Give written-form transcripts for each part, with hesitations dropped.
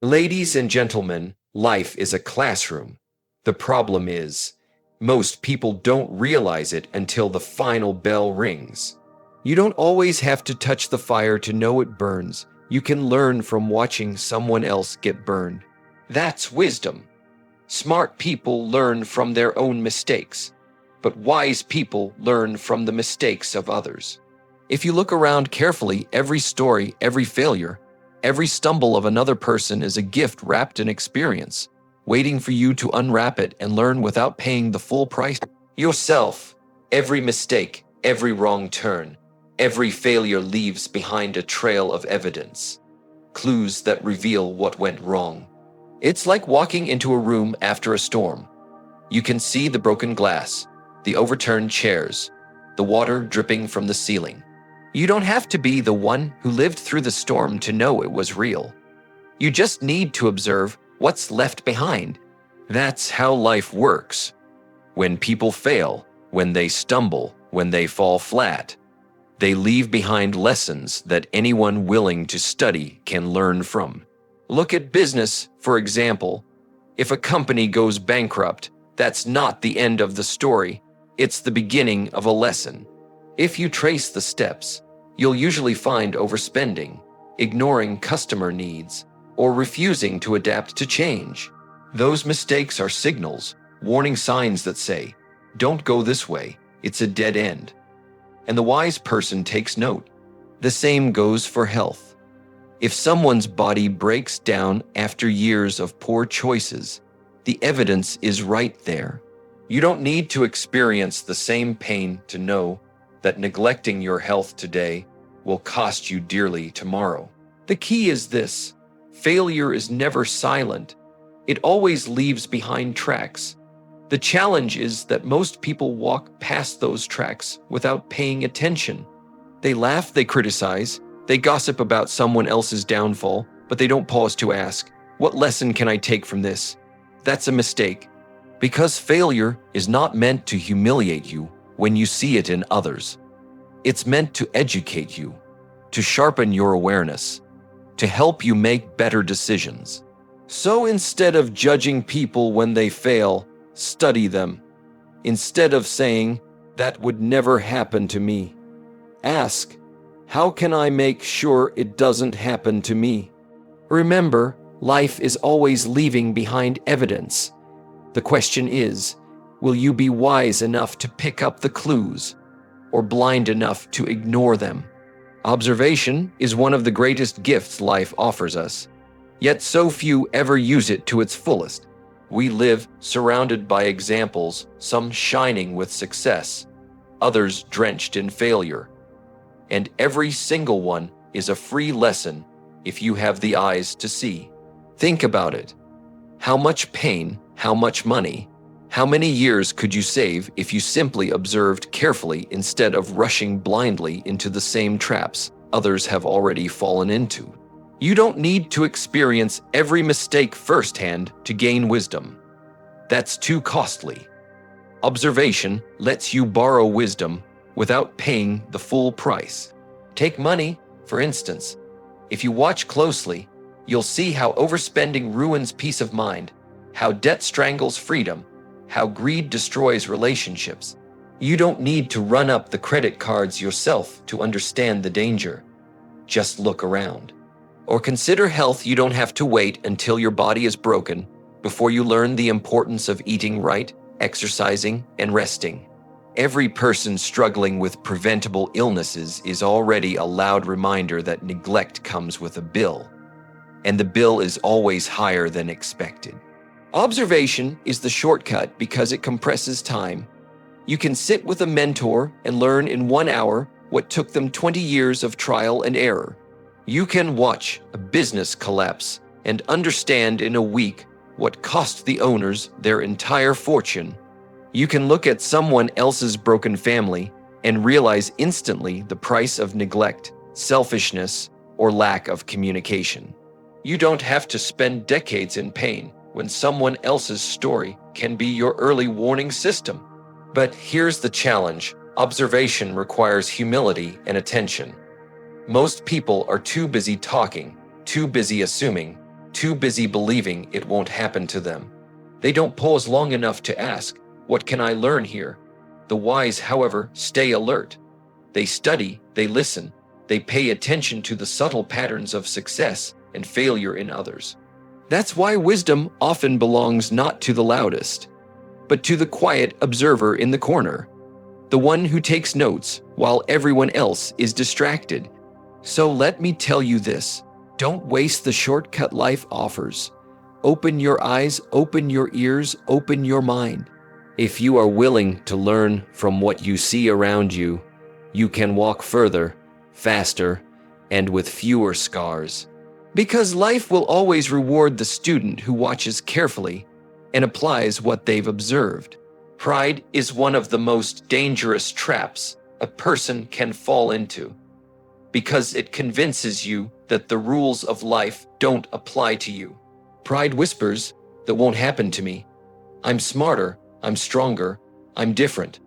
Ladies and gentlemen, life is a classroom. The problem is, most people don't realize it until the final bell rings. You don't always have to touch the fire to know it burns. You can learn from watching someone else get burned. That's wisdom. Smart people learn from their own mistakes, but wise people learn from the mistakes of others. If you look around carefully, every story, every failure, every stumble of another person is a gift wrapped in experience, waiting for you to unwrap it and learn without paying the full price. Yourself, every mistake, every wrong turn, every failure leaves behind a trail of evidence, clues that reveal what went wrong. It's like walking into a room after a storm. You can see the broken glass, the overturned chairs, the water dripping from the ceiling. You don't have to be the one who lived through the storm to know it was real. You just need to observe what's left behind. That's how life works. When people fail, when they stumble, when they fall flat, they leave behind lessons that anyone willing to study can learn from. Look at business, for example. If a company goes bankrupt, that's not the end of the story. It's the beginning of a lesson. If you trace the steps, you'll usually find overspending, ignoring customer needs, or refusing to adapt to change. Those mistakes are signals, warning signs that say, "Don't go this way, it's a dead end." And the wise person takes note. The same goes for health. If someone's body breaks down after years of poor choices, the evidence is right there. You don't need to experience the same pain to know that neglecting your health today will cost you dearly tomorrow. The key is this: failure is never silent. It always leaves behind tracks. The challenge is that most people walk past those tracks without paying attention. They laugh, they criticize, they gossip about someone else's downfall, but they don't pause to ask, what lesson can I take from this? That's a mistake. Because failure is not meant to humiliate you when you see it in others. It's meant to educate you, to sharpen your awareness, to help you make better decisions. So instead of judging people when they fail, study them. Instead of saying, "That would never happen to me," ask, "How can I make sure it doesn't happen to me?" Remember, life is always leaving behind evidence. The question is, will you be wise enough to pick up the clues, or blind enough to ignore them? Observation is one of the greatest gifts life offers us, yet so few ever use it to its fullest. We live surrounded by examples, some shining with success, others drenched in failure. And every single one is a free lesson if you have the eyes to see. Think about it. How much pain, how much money, how many years could you save if you simply observed carefully instead of rushing blindly into the same traps others have already fallen into? You don't need to experience every mistake firsthand to gain wisdom. That's too costly. Observation lets you borrow wisdom without paying the full price. Take money, for instance. If you watch closely, you'll see how overspending ruins peace of mind, how debt strangles freedom, how greed destroys relationships. You don't need to run up the credit cards yourself to understand the danger. Just look around. Or consider health. You don't have to wait until your body is broken before you learn the importance of eating right, exercising, and resting. Every person struggling with preventable illnesses is already a loud reminder that neglect comes with a bill, and the bill is always higher than expected. Observation is the shortcut because it compresses time. You can sit with a mentor and learn in 1 hour what took them 20 years of trial and error. You can watch a business collapse and understand in a week what cost the owners their entire fortune. You can look at someone else's broken family and realize instantly the price of neglect, selfishness, or lack of communication. You don't have to spend decades in pain when someone else's story can be your early warning system. But here's the challenge: observation requires humility and attention. Most people are too busy talking, too busy assuming, too busy believing it won't happen to them. They don't pause long enough to ask, what can I learn here? The wise, however, stay alert. They study, they listen, they pay attention to the subtle patterns of success and failure in others. That's why wisdom often belongs not to the loudest, but to the quiet observer in the corner, the one who takes notes while everyone else is distracted. So let me tell you this, don't waste the shortcut life offers. Open your eyes, open your ears, open your mind. If you are willing to learn from what you see around you, you can walk further, faster, and with fewer scars. Because life will always reward the student who watches carefully and applies what they've observed. Pride is one of the most dangerous traps a person can fall into, because it convinces you that the rules of life don't apply to you. Pride whispers, that won't happen to me. I'm smarter, I'm stronger, I'm different.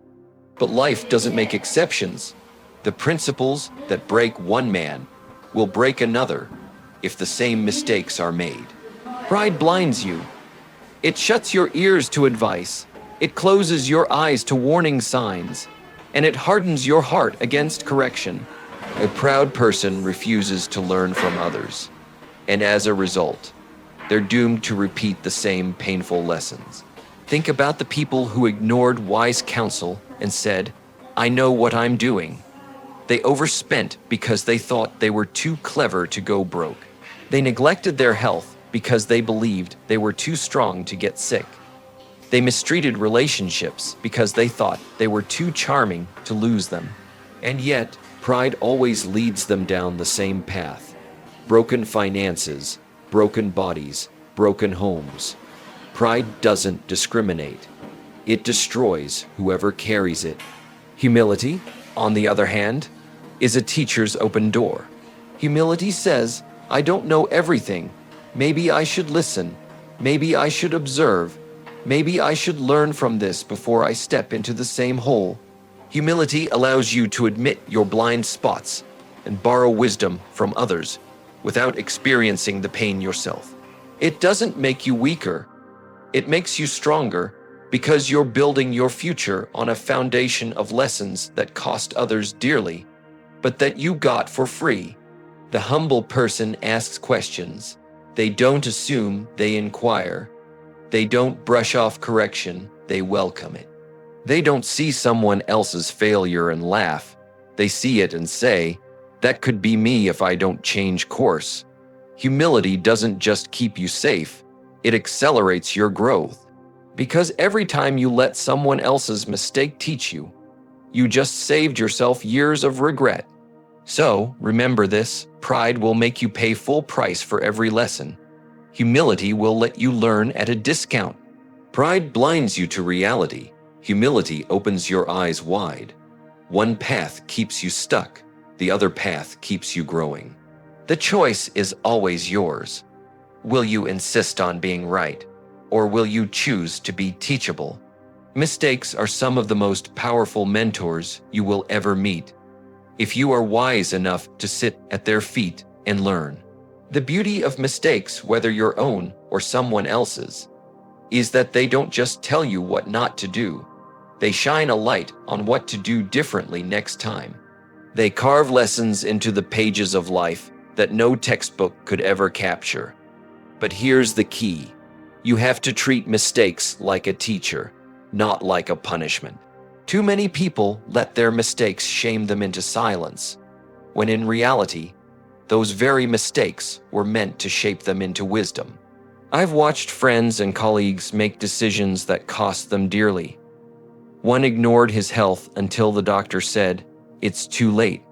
But life doesn't make exceptions. The principles that break one man will break another if the same mistakes are made. Pride blinds you. It shuts your ears to advice. It closes your eyes to warning signs, and it hardens your heart against correction. A proud person refuses to learn from others, and as a result, they're doomed to repeat the same painful lessons. Think about the people who ignored wise counsel and said, I know what I'm doing. They overspent because they thought they were too clever to go broke. They neglected their health because they believed they were too strong to get sick. They mistreated relationships because they thought they were too charming to lose them. And yet, pride always leads them down the same path. Broken finances, broken bodies, broken homes. Pride doesn't discriminate. It destroys whoever carries it. Humility, on the other hand, is a teacher's open door. Humility says, I don't know everything. Maybe I should listen. Maybe I should observe. Maybe I should learn from this before I step into the same hole. Humility allows you to admit your blind spots and borrow wisdom from others without experiencing the pain yourself. It doesn't make you weaker. It makes you stronger because you're building your future on a foundation of lessons that cost others dearly, but that you got for free. The humble person asks questions. They don't assume, they inquire. They don't brush off correction, they welcome it. They don't see someone else's failure and laugh. They see it and say, that could be me if I don't change course. Humility doesn't just keep you safe, it accelerates your growth. Because every time you let someone else's mistake teach you, you just saved yourself years of regret. So, remember this, pride will make you pay full price for every lesson. Humility will let you learn at a discount. Pride blinds you to reality. Humility opens your eyes wide. One path keeps you stuck. The other path keeps you growing. The choice is always yours. Will you insist on being right, or will you choose to be teachable? Mistakes are some of the most powerful mentors you will ever meet, if you are wise enough to sit at their feet and learn. The beauty of mistakes, whether your own or someone else's, is that they don't just tell you what not to do. They shine a light on what to do differently next time. They carve lessons into the pages of life that no textbook could ever capture. But here's the key. You have to treat mistakes like a teacher, not like a punishment. Too many people let their mistakes shame them into silence, when in reality, those very mistakes were meant to shape them into wisdom. I've watched friends and colleagues make decisions that cost them dearly. One ignored his health until the doctor said, "It's too late."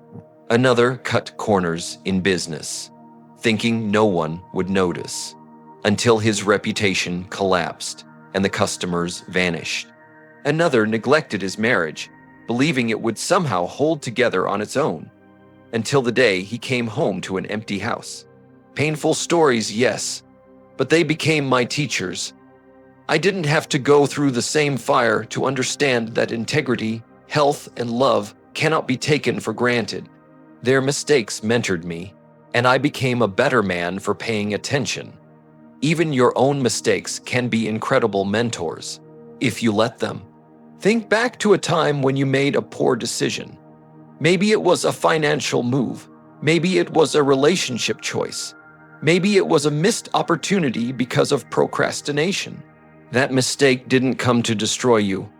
Another cut corners in business, thinking no one would notice, until his reputation collapsed and the customers vanished. Another neglected his marriage, believing it would somehow hold together on its own, until the day he came home to an empty house. Painful stories, yes, but they became my teachers. I didn't have to go through the same fire to understand that integrity, health, and love cannot be taken for granted. Their mistakes mentored me, and I became a better man for paying attention. Even your own mistakes can be incredible mentors, if you let them. Think back to a time when you made a poor decision. Maybe it was a financial move. Maybe it was a relationship choice. Maybe it was a missed opportunity because of procrastination. That mistake didn't come to destroy you.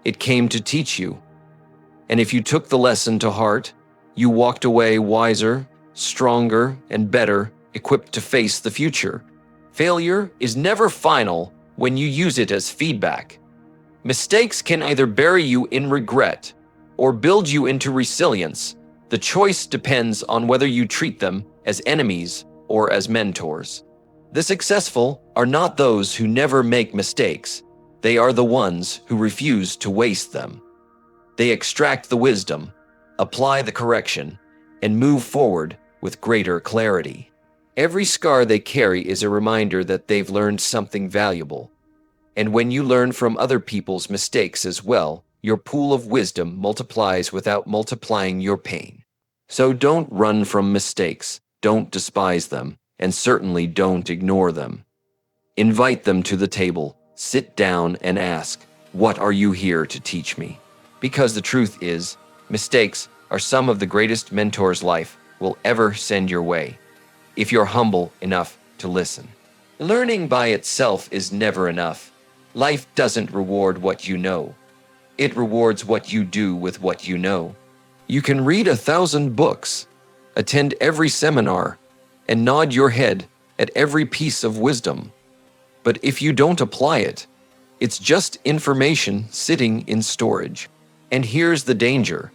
It came to teach you. And if you took the lesson to heart, you walked away wiser, stronger, and better equipped to face the future. Failure is never final when you use it as feedback. Mistakes can either bury you in regret or build you into resilience. The choice depends on whether you treat them as enemies or as mentors. The successful are not those who never make mistakes. They are the ones who refuse to waste them. They extract the wisdom, apply the correction, and move forward with greater clarity. Every scar they carry is a reminder that they've learned something valuable. And when you learn from other people's mistakes as well, your pool of wisdom multiplies without multiplying your pain. So don't run from mistakes, don't despise them, and certainly don't ignore them. Invite them to the table, sit down and ask, "What are you here to teach me?" Because the truth is, mistakes are some of the greatest mentors life will ever send your way, if you're humble enough to listen. Learning by itself is never enough. Life doesn't reward what you know. It rewards what you do with what you know. You can read 1,000 books, attend every seminar, and nod your head at every piece of wisdom. But if you don't apply it, it's just information sitting in storage. And here's the danger.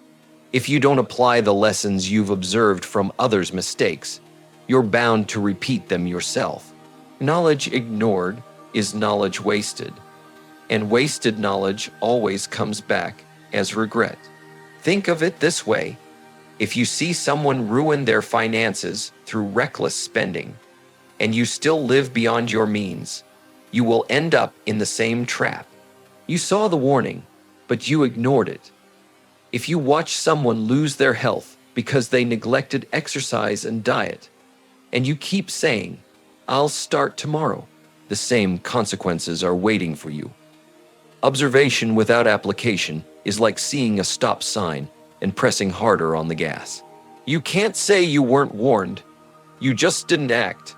If you don't apply the lessons you've observed from others' mistakes, you're bound to repeat them yourself. Knowledge ignored is knowledge wasted, and wasted knowledge always comes back as regret. Think of it this way. If you see someone ruin their finances through reckless spending, and you still live beyond your means, you will end up in the same trap. You saw the warning, but you ignored it. If you watch someone lose their health because they neglected exercise and diet, and you keep saying, "I'll start tomorrow," the same consequences are waiting for you. Observation without application is like seeing a stop sign and pressing harder on the gas. You can't say you weren't warned. You just didn't act.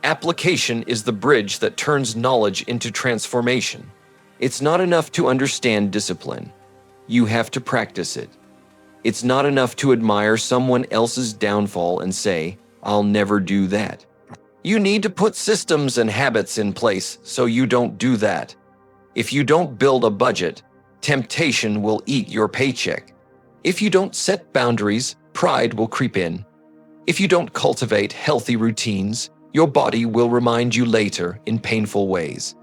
Application is the bridge that turns knowledge into transformation. It's not enough to understand discipline. You have to practice it. It's not enough to admire someone else's downfall and say, "I'll never do that." You need to put systems and habits in place so you don't do that. If you don't build a budget, temptation will eat your paycheck. If you don't set boundaries, pride will creep in. If you don't cultivate healthy routines, your body will remind you later in painful ways.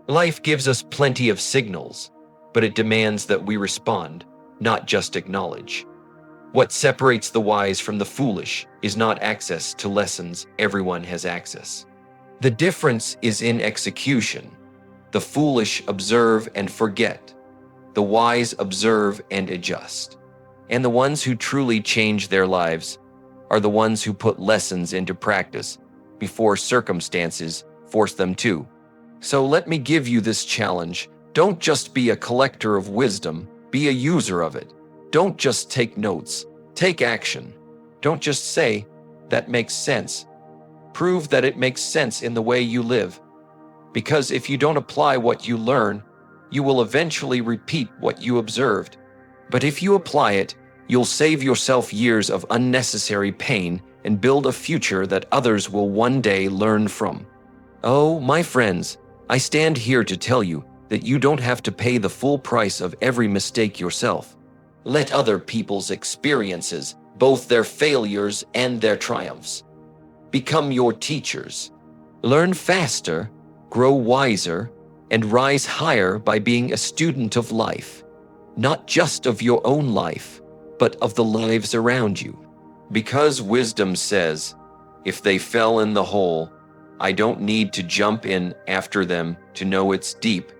Life gives us plenty of signals, but it demands that we respond, not just acknowledge. What separates the wise from the foolish is not access to lessons everyone has access. The difference is in execution. The foolish observe and forget. The wise observe and adjust. And the ones who truly change their lives are the ones who put lessons into practice before circumstances force them to. So let me give you this challenge. Don't just be a collector of wisdom, be a user of it. Don't just take notes, take action. Don't just say, "That makes sense." Prove that it makes sense in the way you live. Because if you don't apply what you learn, you will eventually repeat what you observed. But if you apply it, you'll save yourself years of unnecessary pain and build a future that others will one day learn from. Oh, my friends, I stand here to tell you that you don't have to pay the full price of every mistake yourself. Let other people's experiences, both their failures and their triumphs, become your teachers. Learn faster, grow wiser, and rise higher by being a student of life, not just of your own life, but of the lives around you. Because wisdom says, if they fell in the hole, I don't need to jump in after them to know it's deep.